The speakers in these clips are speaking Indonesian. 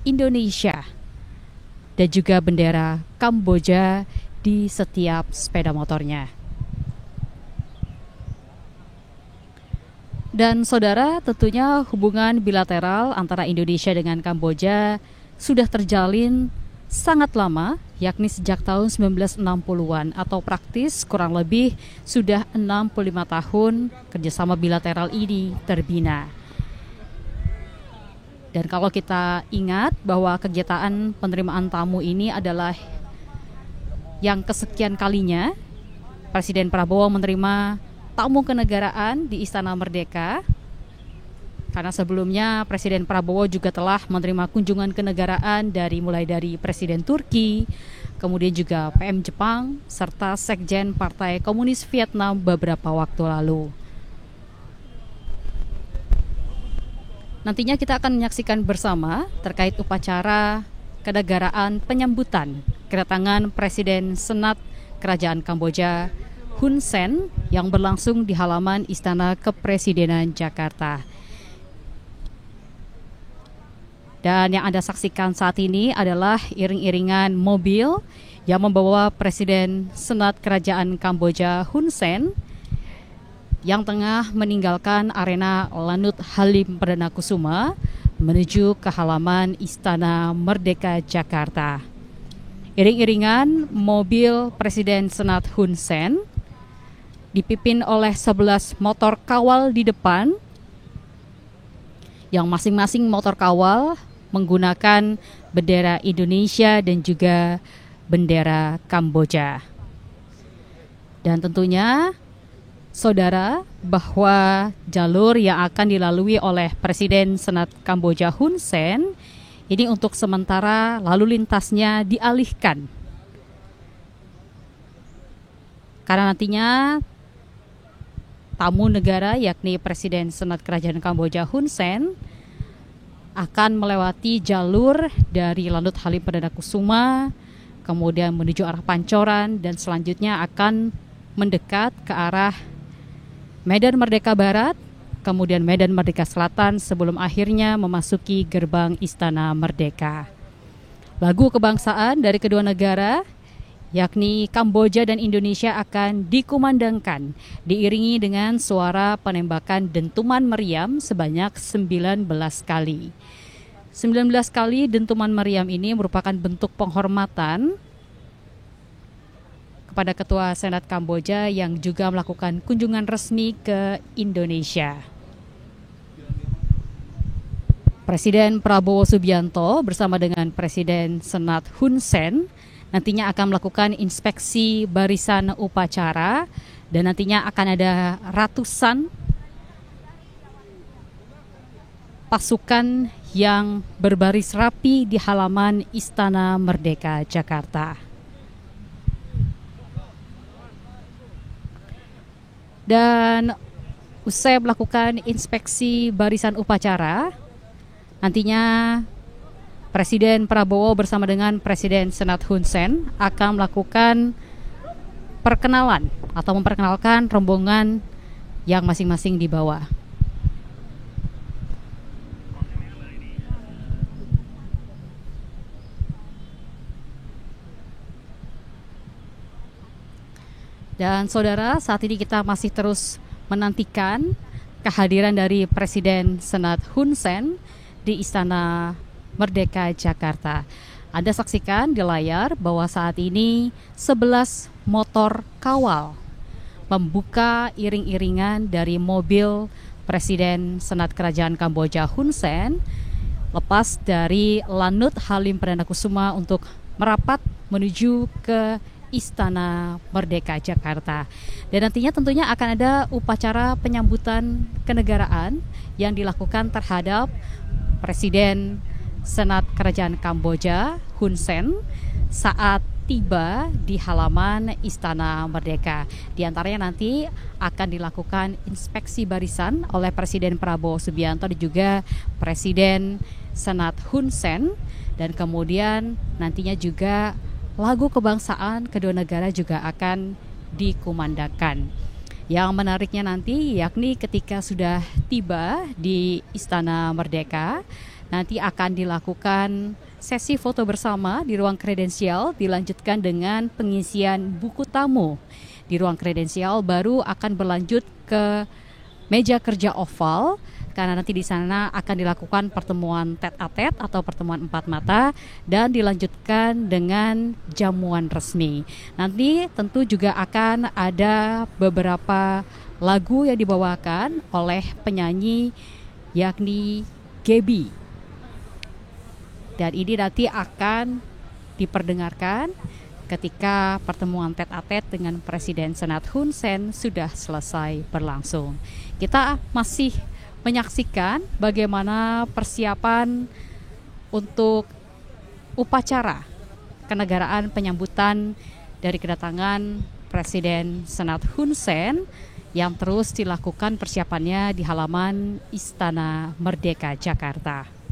Indonesia dan juga bendera Kamboja di setiap sepeda motornya. Dan saudara, tentunya hubungan bilateral antara Indonesia dengan Kamboja sudah terjalin sangat lama, yakni sejak tahun 1960-an atau praktis kurang lebih sudah 65 tahun kerjasama bilateral ini terbina. Dan kalau kita ingat bahwa kegiatan penerimaan tamu ini adalah yang kesekian kalinya Presiden Prabowo menerima tamu kenegaraan di Istana Merdeka, karena sebelumnya Presiden Prabowo juga telah menerima kunjungan kenegaraan mulai dari Presiden Turki, kemudian juga PM Jepang, serta Sekjen Partai Komunis Vietnam beberapa waktu lalu. Nantinya kita akan menyaksikan bersama terkait upacara kenegaraan penyambutan kedatangan Presiden Senat Kerajaan Kamboja Hun Sen yang berlangsung di halaman Istana Kepresidenan Jakarta. Dan yang Anda saksikan saat ini adalah iring-iringan mobil yang membawa Presiden Senat Kerajaan Kamboja Hun Sen yang tengah meninggalkan arena Lanut Halim Perdana Kusuma menuju ke halaman Istana Merdeka Jakarta. Iring-iringan mobil Presiden Senat Hun Sen dipimpin oleh 11 motor kawal di depan, yang masing-masing motor kawal menggunakan bendera Indonesia dan juga bendera Kamboja. Dan tentunya saudara, bahwa jalur yang akan dilalui oleh Presiden Senat Kamboja Hun Sen ini untuk sementara lalu lintasnya dialihkan, karena nantinya tamu negara yakni Presiden Senat Kerajaan Kamboja Hun Sen akan melewati jalur dari Lanut Halim Perdana Kusuma, kemudian menuju arah Pancoran, dan selanjutnya akan mendekat ke arah Medan Merdeka Barat, kemudian Medan Merdeka Selatan, sebelum akhirnya memasuki gerbang Istana Merdeka. Lagu kebangsaan dari kedua negara yakni Kamboja dan Indonesia akan dikumandangkan, diiringi dengan suara penembakan dentuman meriam sebanyak 19 kali. 19 kali dentuman meriam ini merupakan bentuk penghormatan kepada Ketua Senat Kamboja yang juga melakukan kunjungan resmi ke Indonesia. Presiden Prabowo Subianto bersama dengan Presiden Senat Hun Sen nantinya akan melakukan inspeksi barisan upacara, dan nantinya akan ada ratusan pasukan yang berbaris rapi di halaman Istana Merdeka Jakarta. Dan usai melakukan inspeksi barisan upacara, nantinya Presiden Prabowo bersama dengan Presiden Senat Hun Sen akan melakukan perkenalan atau memperkenalkan rombongan yang masing-masing dibawa. Dan saudara, saat ini kita masih terus menantikan kehadiran dari Presiden Senat Hun Sen di Istana Merdeka Jakarta. Anda saksikan di layar bahwa saat ini 11 motor kawal membuka iring-iringan dari mobil Presiden Senat Kerajaan Kamboja Hun Sen lepas dari Lanut Halim Perdana Kusuma untuk merapat menuju ke Istana Merdeka Jakarta. Dan nantinya tentunya akan ada upacara penyambutan kenegaraan yang dilakukan terhadap Presiden Senat Kerajaan Kamboja Hun Sen saat tiba di halaman Istana Merdeka. Di antaranya nanti akan dilakukan inspeksi barisan oleh Presiden Prabowo Subianto dan juga Presiden Senat Hun Sen, dan kemudian nantinya juga lagu kebangsaan kedua negara juga akan dikumandangkan. Yang menariknya nanti yakni ketika sudah tiba di Istana Merdeka, nanti akan dilakukan sesi foto bersama di ruang kredensial, dilanjutkan dengan pengisian buku tamu. Di ruang kredensial baru akan berlanjut ke meja kerja oval, karena nanti di sana akan dilakukan pertemuan tete-a-tete atau pertemuan empat mata dan dilanjutkan dengan jamuan resmi. Nanti tentu juga akan ada beberapa lagu yang dibawakan oleh penyanyi yakni Gaby. Dan ini nanti akan diperdengarkan ketika pertemuan tete-a-tete dengan Presiden Senat Hun Sen sudah selesai berlangsung. Kita masih menyaksikan bagaimana persiapan untuk upacara kenegaraan penyambutan dari kedatangan Presiden Senat Hun Sen yang terus dilakukan persiapannya di halaman Istana Merdeka Jakarta.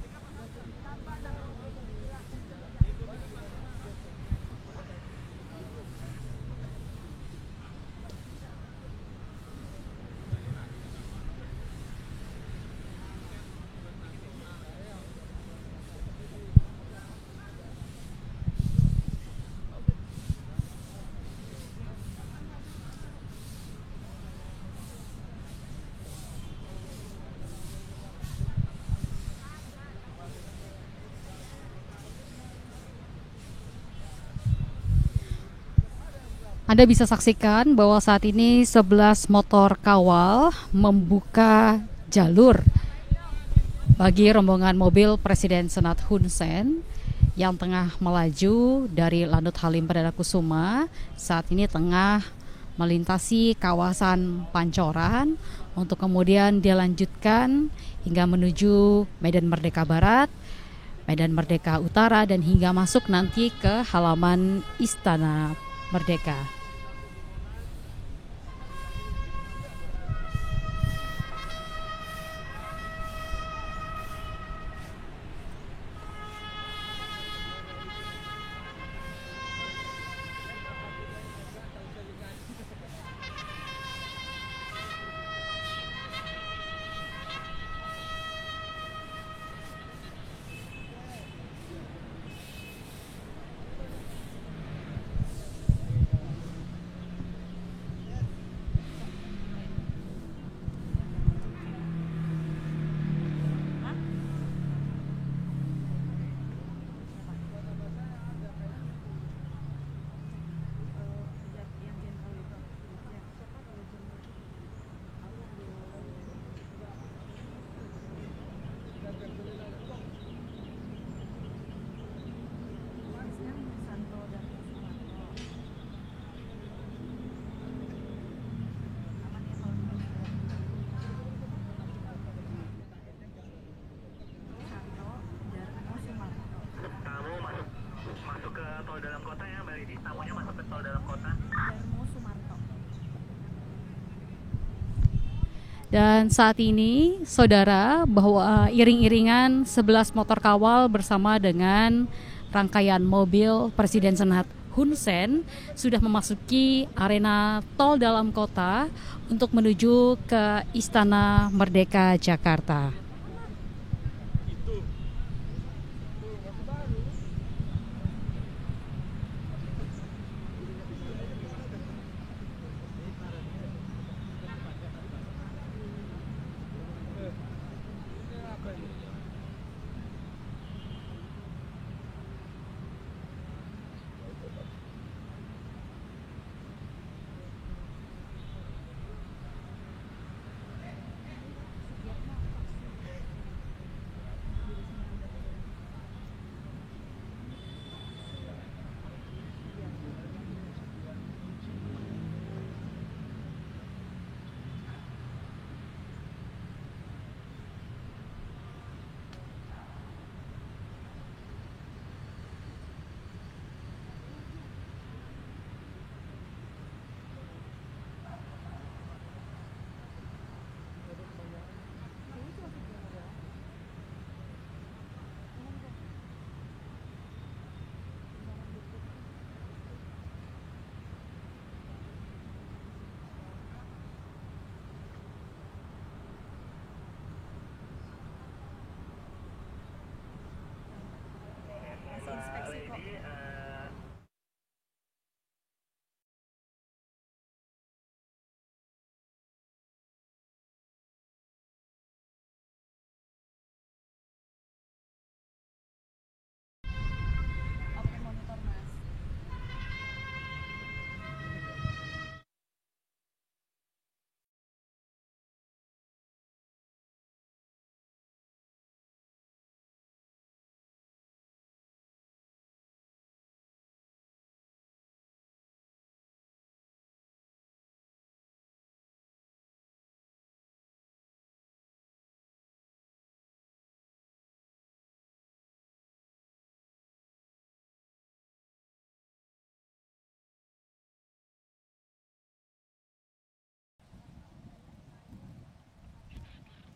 Anda bisa saksikan bahwa saat ini 11 motor kawal membuka jalur bagi rombongan mobil Presiden Senat Hun Sen yang tengah melaju dari Lanut Halim Perdana Kusuma. Saat ini tengah melintasi kawasan Pancoran untuk kemudian dilanjutkan hingga menuju Medan Merdeka Barat, Medan Merdeka Utara, dan hingga masuk nanti ke halaman Istana Merdeka. Dan saat ini, saudara, bahwa iring-iringan 11 motor kawal bersama dengan rangkaian mobil Presiden Senat Hun Sen sudah memasuki arena tol dalam kota untuk menuju ke Istana Merdeka Jakarta.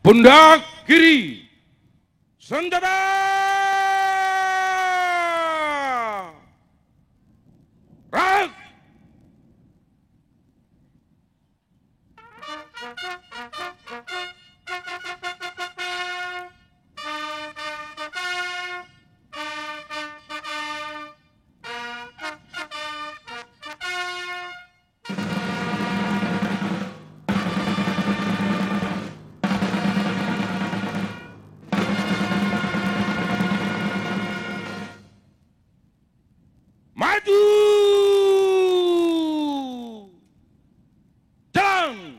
Pundak kiri, senjata! Rak! Maju! Jalan!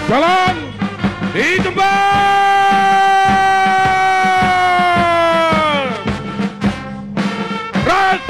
Jalan di tempat. Rak!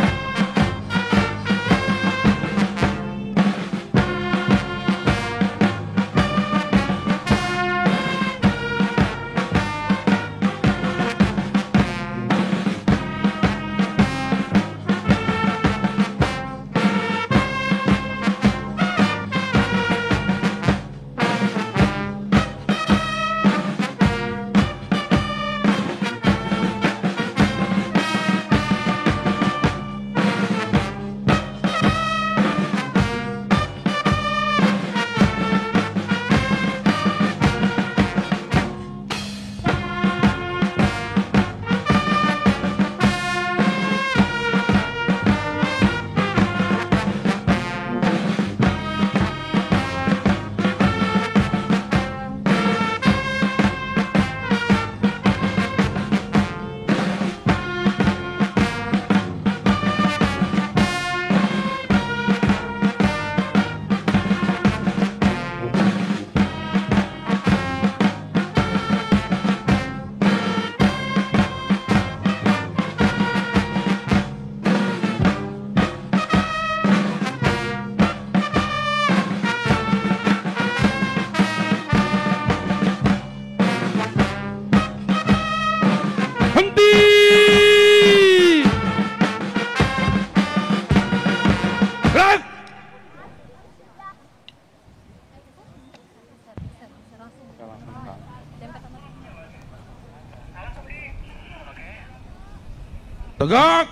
Tegak,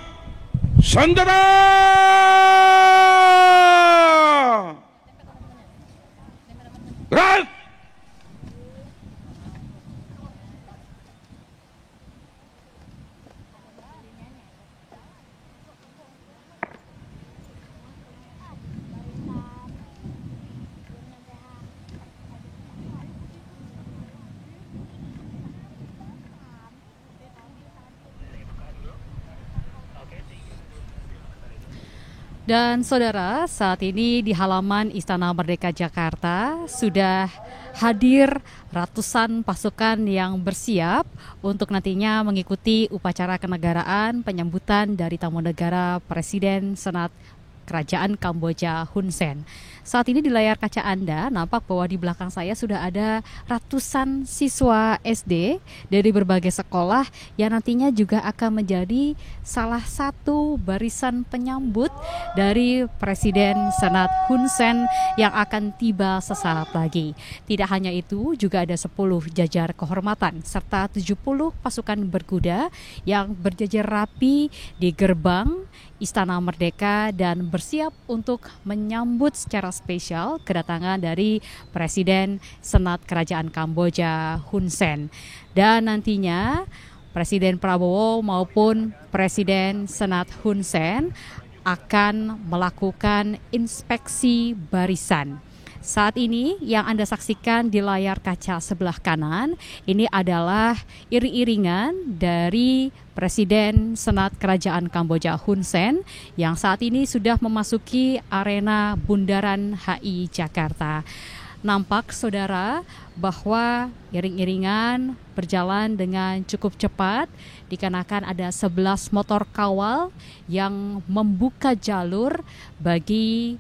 senjata! Gerak! Dan saudara, saat ini di halaman Istana Merdeka Jakarta sudah hadir ratusan pasukan yang bersiap untuk nantinya mengikuti upacara kenegaraan penyambutan dari tamu negara Presiden Senat Kerajaan Kamboja Hun Sen. Saat ini di layar kaca Anda nampak bahwa di belakang saya sudah ada ratusan siswa SD dari berbagai sekolah yang nantinya juga akan menjadi salah satu barisan penyambut dari Presiden Senat Hun Sen yang akan tiba sesaat lagi. Tidak hanya itu, juga ada 10 jajar kehormatan serta 70 pasukan berkuda yang berjajar rapi di gerbang Istana Merdeka dan bersiap untuk menyambut secara spesial kedatangan dari Presiden Senat Kerajaan Kamboja Hun Sen. Dan nantinya Presiden Prabowo maupun Presiden Senat Hun Sen akan melakukan inspeksi barisan. Saat ini yang Anda saksikan di layar kaca sebelah kanan ini adalah iring-iringan dari Presiden Senat Kerajaan Kamboja Hun Sen yang saat ini sudah memasuki arena Bundaran HI Jakarta. Nampak saudara bahwa iring-iringan berjalan dengan cukup cepat dikarenakan ada 11 motor kawal yang membuka jalur bagi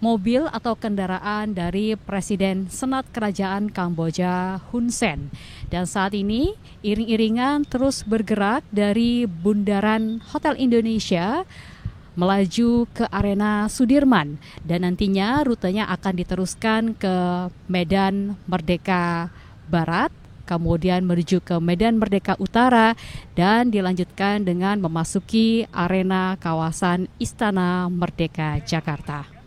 mobil atau kendaraan dari Presiden Senat Kerajaan Kamboja Hun Sen. Dan saat ini iring-iringan terus bergerak dari Bundaran Hotel Indonesia melaju ke arena Sudirman dan nantinya rutenya akan diteruskan ke Medan Merdeka Barat, kemudian menuju ke Medan Merdeka Utara dan dilanjutkan dengan memasuki arena kawasan Istana Merdeka Jakarta.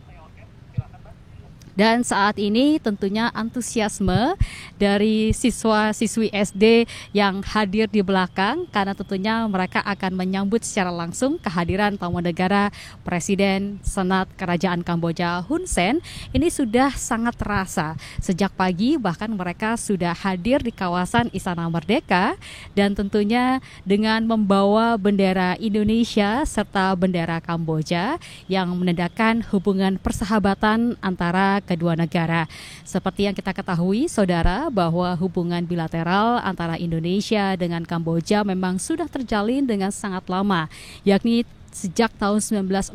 Dan saat ini tentunya antusiasme dari siswa-siswi SD yang hadir di belakang karena tentunya mereka akan menyambut secara langsung kehadiran tamu negara Presiden Senat Kerajaan Kamboja Hun Sen ini sudah sangat terasa. Sejak pagi bahkan mereka sudah hadir di kawasan Istana Merdeka dan tentunya dengan membawa bendera Indonesia serta bendera Kamboja yang menandakan hubungan persahabatan antara kedua negara. Seperti yang kita ketahui, saudara, bahwa hubungan bilateral antara Indonesia dengan Kamboja memang sudah terjalin dengan sangat lama, yakni sejak tahun 1960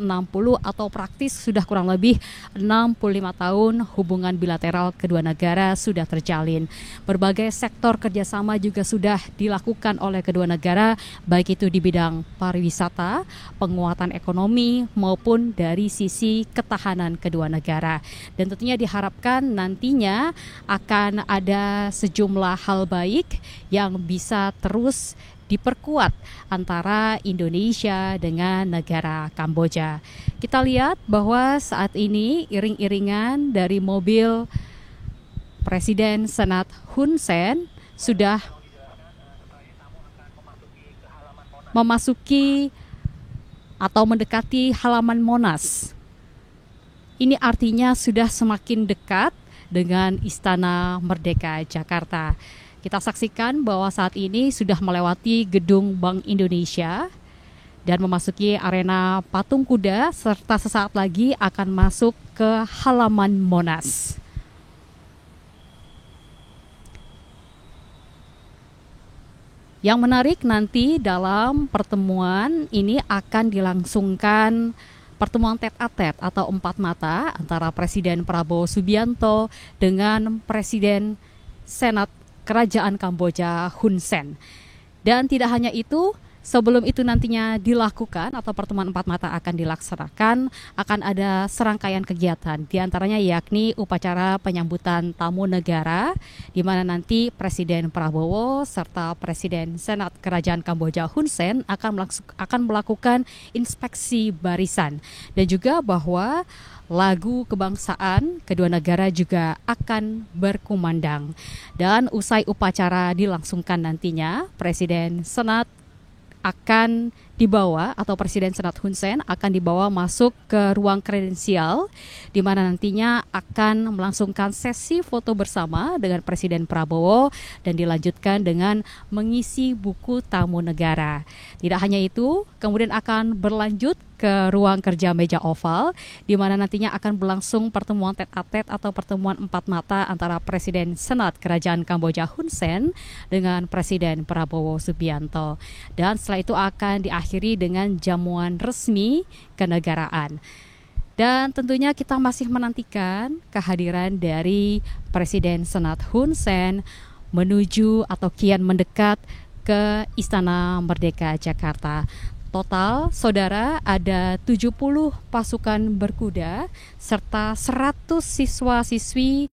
atau praktis sudah kurang lebih 65 tahun hubungan bilateral kedua negara sudah terjalin. Berbagai sektor kerjasama juga sudah dilakukan oleh kedua negara, baik itu di bidang pariwisata, penguatan ekonomi, maupun dari sisi ketahanan kedua negara. Dan tentunya diharapkan nantinya akan ada sejumlah hal baik yang bisa terus diperkuat antara Indonesia dengan negara Kamboja. Kita lihat bahwa saat ini iring-iringan dari mobil Presiden Senat Hun Sen sudah memasuki atau mendekati halaman Monas. Ini artinya sudah semakin dekat dengan Istana Merdeka Jakarta. Kita saksikan bahwa saat ini sudah melewati gedung Bank Indonesia dan memasuki arena patung kuda serta sesaat lagi akan masuk ke halaman Monas. Yang menarik nanti dalam pertemuan ini akan dilangsungkan pertemuan tete-a-tete atau empat mata antara Presiden Prabowo Subianto dengan Presiden Senat Kerajaan Kamboja Hun Sen. Dan tidak hanya itu, sebelum itu nantinya dilakukan atau pertemuan empat mata akan dilaksanakan, akan ada serangkaian kegiatan, diantaranya yakni upacara penyambutan tamu negara, di mana nanti Presiden Prabowo serta Presiden Senat Kerajaan Kamboja Hun Sen akan melakukan inspeksi barisan. Dan juga bahwa lagu kebangsaan kedua negara juga akan berkumandang. Dan usai upacara dilangsungkan nantinya, Presiden Senat akan dibawa atau Presiden Senat Hun Sen akan dibawa masuk ke ruang kredensial di mana nantinya akan melangsungkan sesi foto bersama dengan Presiden Prabowo dan dilanjutkan dengan mengisi buku tamu negara. Tidak hanya itu, kemudian akan berlanjut ke ruang kerja meja oval di mana nantinya akan berlangsung pertemuan tete-a-tete atau pertemuan empat mata antara Presiden Senat Kerajaan Kamboja Hun Sen dengan Presiden Prabowo Subianto. Dan setelah itu akan diakhiri dengan jamuan resmi kenegaraan. Dan tentunya kita masih menantikan kehadiran dari Presiden Senat Hun Sen menuju atau kian mendekat ke Istana Merdeka Jakarta. Total, saudara, ada 70 pasukan berkuda serta 100 siswa-siswi